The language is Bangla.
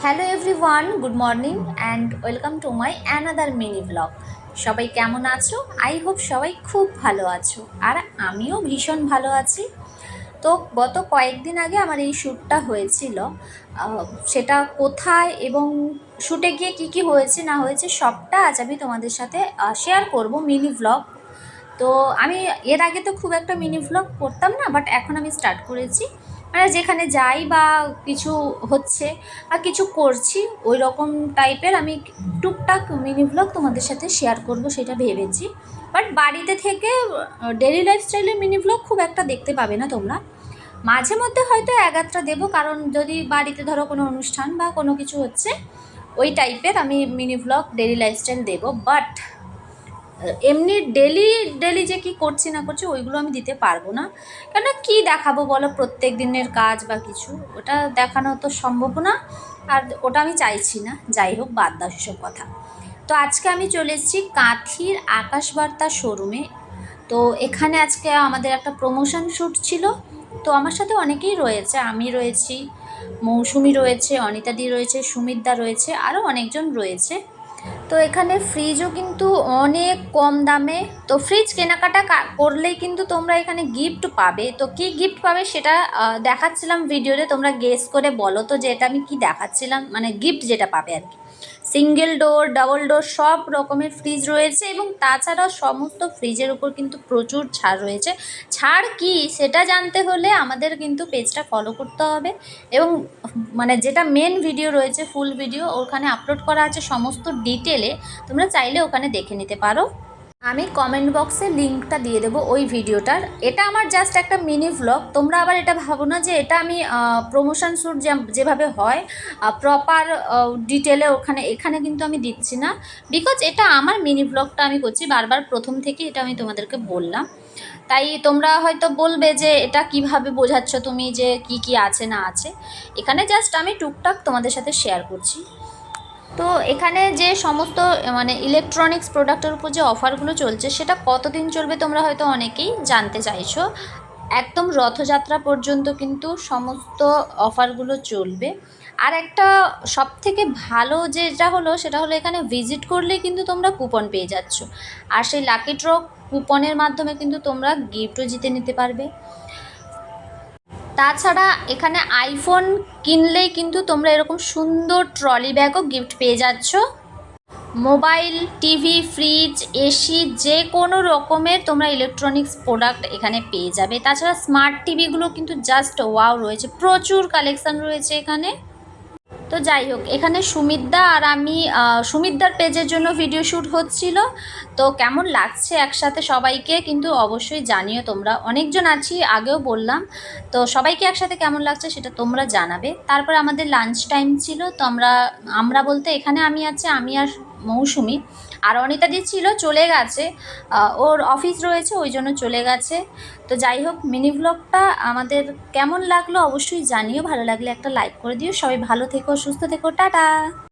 Hello everyone, good morning and welcome to my another mini blog. সবাই কেমন আছো? আই হোপ সবাই খুব ভালো আছো, আর আমিও ভীষণ ভালো আছি। তো গত কয়েকদিন আগে আমার এই শ্যুটটা হয়েছিল। সেটা কোথায় এবং শ্যুটে গিয়ে কী কী হয়েছে না হয়েছে সবটা আজ আমি তোমাদের সাথে শেয়ার করব মিনি ব্লগ। তো আমি এর আগে তো খুব একটা মিনি ভ্লগ করতাম না, বাট এখন আমি স্টার্ট করেছি। মানে যেখানে যাই বা কিছু হচ্ছে বা কিছু করছি ওই রকম টাইপের আমি টুকটাক মিনি ভ্লগ তোমাদের সাথে শেয়ার করব সেটা ভেবেছি। বাট বাড়িতে থেকে ডেইলি লাইফস্টাইলের মিনি ভ্লগ খুব একটা দেখতে পাবে না তোমরা। মাঝে মধ্যে হয়তো এক আধটা দেবো, কারণ যদি বাড়িতে ধরো কোনো অনুষ্ঠান বা কোনো কিছু হচ্ছে ওই টাইপের আমি মিনি ভ্লগ ডেইলি লাইফস্টাইল দেবো। বাট এমনি ডেলি ডেলি যে কি করছি না করছি ওইগুলো আমি দিতে পারবো না, কেন কি দেখাবো বলো, প্রত্যেক দিনের কাজ বা কিছু ওটা দেখানো তো সম্ভব না, আর ওটা আমি চাইছি না। যাই হোক, বাদ দাও সেসব কথা। তো আজকে আমি চলে এসেছি কাঁথির আকাশবার্তা শোরুমে। তো এখানে আজকে আমাদের একটা প্রমোশন শ্যুট ছিল। তো আমার সাথে অনেকেই রয়েছে, আমি রয়েছি, মৌসুমি রয়েছে, অনিতাদি রয়েছে, সুমিতদা রয়েছে, আরও অনেকজন রয়েছে। তো এখানে ফ্রিজও কিন্তু অনেক কম দামে। তো ফ্রিজ কেনাকাটা করলেই কিন্তু তোমরা এখানে গিফট পাবে। তো কি গিফট পাবে সেটা দেখাচ্ছিলাম ভিডিওতে, তোমরা গেস করে বলো তো যে এটা আমি কি দেখাচ্ছিলাম, মানে গিফট যেটা পাবে আর কি। সিঙ্গেল ডোর, ডাবল ডোর সব রকমের ফ্রিজ রয়েছে, এবং তাছাড়াও সমস্ত ফ্রিজের উপর কিন্তু প্রচুর ছাড় রয়েছে। ছাড় কি সেটা জানতে হলে আমাদের কিন্তু পেজটা ফলো করতে হবে, এবং মানে যেটা মেন ভিডিও রয়েছে ফুল ভিডিও ওখানে আপলোড করা আছে সমস্ত ডিটেলে, তোমরা চাইলে ওখানে দেখে নিতে পারো। আমি কমেন্ট বক্সে লিঙ্কটা দিয়ে দেবো ওই ভিডিওটার। এটা আমার জাস্ট একটা মিনি ভ্লগ, তোমরা আবার এটা ভাবো না যে এটা আমি প্রমোশন শ্যুট যেভাবে হয় প্রপার ডিটেলে এখানে কিন্তু আমি দিচ্ছি না, বিকজ এটা আমার মিনি ভ্লগটা আমি করছি বারবার, প্রথম থেকে এটা আমি তোমাদেরকে বললাম। তাই তোমরা হয়তো বলবে যে এটা কিভাবে বোঝাচ্ছ তুমি যে কি কি আছে না আছে। এখানে জাস্ট আমি টুকটাক তোমাদের সাথে শেয়ার করছি। তো এখানে যে সমস্ত মানে ইলেকট্রনিক্স প্রোডাক্টের উপর যে অফারগুলো চলছে সেটা কতদিন চলবে তোমরা হয়তো অনেকেই জানতে চাইছো। একদম রথযাত্রা পর্যন্ত কিন্তু সমস্ত অফারগুলো চলবে। আর একটা সবথেকে ভালো যেটা হলো সেটা হলো এখানে ভিজিট করলে কিন্তু তোমরা কুপন পেয়ে যাচ্ছ, আর সেই লাকি ড্র কুপনের মাধ্যমে কিন্তু তোমরা গিফটও জিতে নিতে পারবে। তাছাড়া এখানে আইফোন কিনলেই কিন্তু তোমরা এরকম সুন্দর ট্রলি ব্যাগও গিফট পেয়ে যাচ্ছ। মোবাইল, টিভি, ফ্রিজ, এসি যে কোনো রকমের তোমরা ইলেকট্রনিক্স প্রোডাক্ট এখানে পেয়ে যাবে। তাছাড়া স্মার্ট টিভিগুলো কিন্তু জাস্ট ওয়াও রয়েছে, প্রচুর কালেকশান রয়েছে এখানে। তো যাই হোক, এখানে সুমিতদা আর আমি সুমিতদার পেজের জন্য ভিডিও শ্যুট হচ্ছিল। তো কেমন লাগছে একসাথে সবাইকে কিন্তু অবশ্যই জানিও তোমরা, অনেকজন আছি আগেও বললাম। তো সবাইকে একসাথে কেমন লাগছে সেটা তোমরা জানাবে। তারপর আমাদের লাঞ্চ টাইম ছিল, তো আমরা বলতে এখানে আমি আর মৌসুমি, আর অনিতাদি ছিল চলে গেছে, ওর অফিস রয়েছে ওই জন্য চলে গেছে। তো যাই হোক, মিনি ভ্লগটা আমাদের কেমন লাগলো অবশ্যই জানিও, ভালো লাগলে একটা লাইক করে দিও। সবাই ভালো থেকো, সুস্থ থেকো, টাটা।